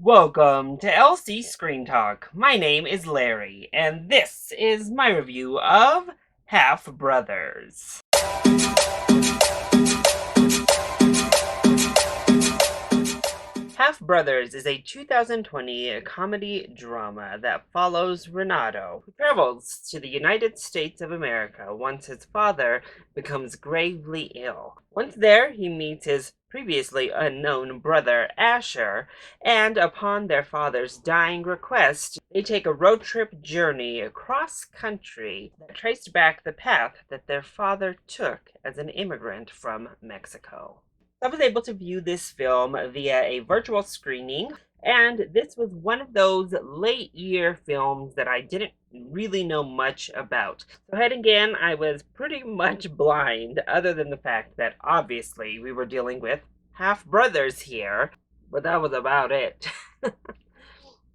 Welcome to LC Screen Talk. My name is Larry, and this is my review of Half Brothers. Half Brothers is a 2020 comedy drama that follows Renato, who travels to the United States of America once his father becomes gravely ill. Once there, he meets his previously unknown brother Asher, and upon their father's dying request, they take a road trip journey across country that traced back the path that their father took as an immigrant from Mexico. I was able to view this film via a virtual screening, and this was one of those late year films that I didn't really know much about. So heading in, I was pretty much blind, other than the fact that obviously we were dealing with half brothers here, but that was about it.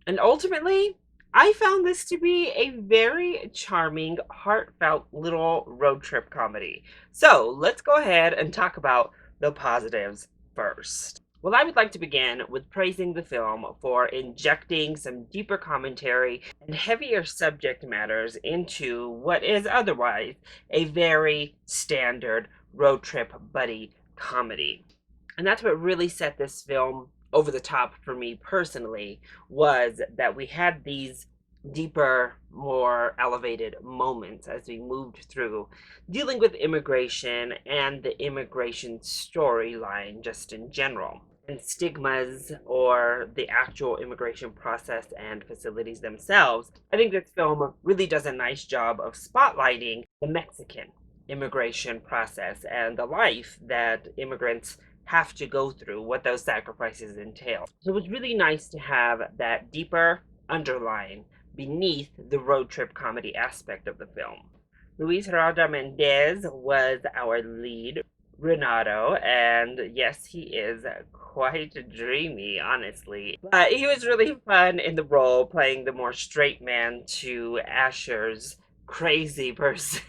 And ultimately, I found this to be a very charming, heartfelt little road trip comedy. So let's go ahead and talk about the positives first. Well, I would like to begin with praising the film for injecting some deeper commentary and heavier subject matters into what is otherwise a very standard road trip buddy comedy. And that's what really set this film over the top for me personally, was that we had these deeper, more elevated moments as we moved through dealing with immigration and the immigration storyline just in general, and stigmas or the actual immigration process and facilities themselves. I think this film really does a nice job of spotlighting the Mexican immigration process and the life that immigrants have to go through, what those sacrifices entail. So it was really nice to have that deeper underline beneath the road trip comedy aspect of the film. Luis Rada Mendez was our lead, Renato, and yes, he is quite dreamy, honestly. But he was really fun in the role, playing the more straight man to Asher's crazy person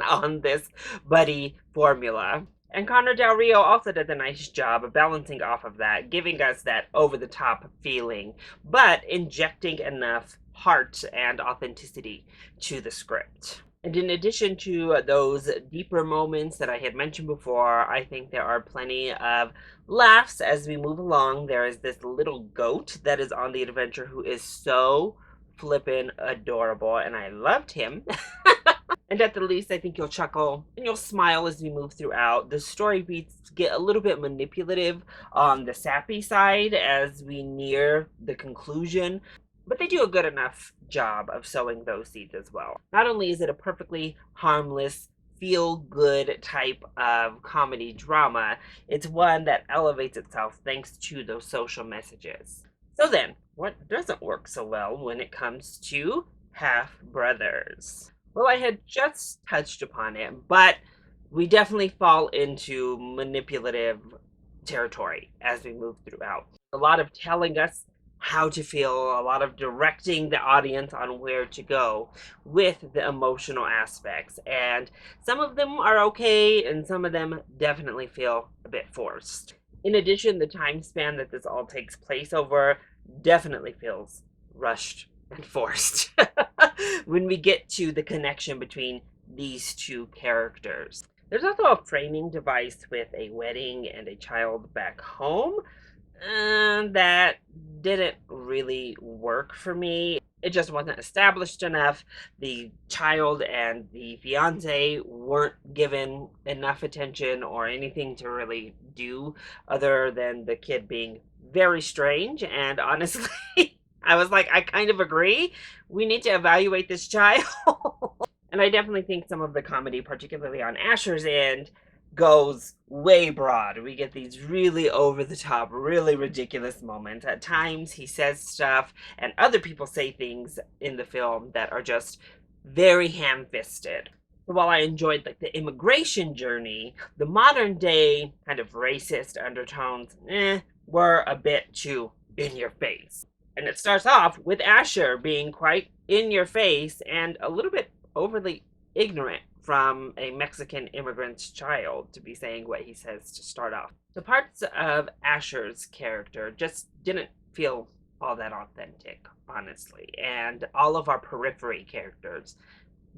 on this buddy formula. And Connor Del Rio also does a nice job of balancing off of that, giving us that over the top feeling, but injecting enough heart and authenticity to the script. And in addition to those deeper moments that I had mentioned before, I think there are plenty of laughs as we move along. There is this little goat that is on the adventure who is so flippin' adorable, and I loved him. And at the least, I think you'll chuckle and you'll smile as we move throughout. The story beats get a little bit manipulative on the sappy side as we near the conclusion, but they do a good enough job of sowing those seeds as well. Not only is it a perfectly harmless, feel good type of comedy drama, it's one that elevates itself thanks to those social messages. So then, what doesn't work so well when it comes to Half Brothers? Well, I had just touched upon it, but we definitely fall into manipulative territory as we move throughout. A lot of telling us how to feel, a lot of directing the audience on where to go with the emotional aspects. And some of them are okay, and some of them definitely feel a bit forced. In addition, the time span that this all takes place over definitely feels rushed and forced when we get to the connection between these two characters. There's also a framing device with a wedding and a child back home, and that didn't really work for me. It just wasn't established enough. The child and the fiance weren't given enough attention or anything to really do other than the kid being very strange. And honestly, I was like, I kind of agree. We need to evaluate this child. And I definitely think some of the comedy, particularly on Asher's end, goes way broad. We get these really over the top, really ridiculous moments. At times he says stuff and other people say things in the film that are just very ham-fisted. So while I enjoyed like the immigration journey, the modern day kind of racist undertones were a bit too in your face. And it starts off with Asher being quite in your face and a little bit overly ignorant from a Mexican immigrant's child to be saying what he says to start off. The parts of Asher's character just didn't feel all that authentic, honestly. And all of our periphery characters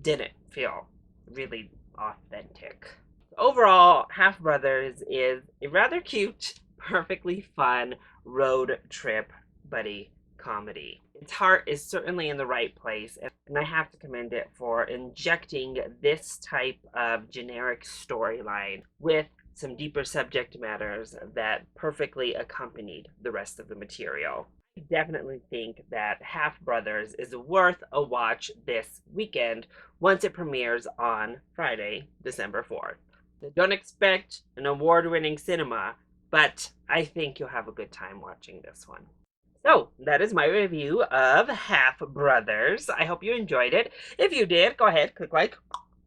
didn't feel really authentic. Overall, Half Brothers is a rather cute, perfectly fun road trip buddy comedy. Its heart is certainly in the right place, and I have to commend it for injecting this type of generic storyline with some deeper subject matters that perfectly accompanied the rest of the material. I definitely think that Half Brothers is worth a watch this weekend once it premieres on Friday, December 4th. Don't expect an award winning cinema, but I think you'll have a good time watching this one. So, that is my review of Half Brothers. I hope you enjoyed it. If you did, go ahead, click like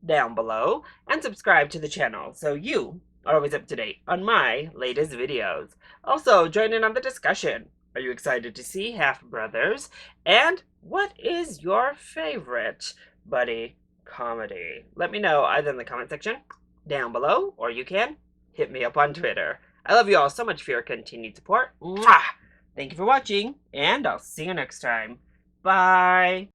down below, and subscribe to the channel so you are always up to date on my latest videos. Also, join in on the discussion. Are you excited to see Half Brothers? And what is your favorite buddy comedy? Let me know either in the comment section down below, or you can hit me up on Twitter. I love you all so much for your continued support. Mwah! Thank you for watching, and I'll see you next time. Bye!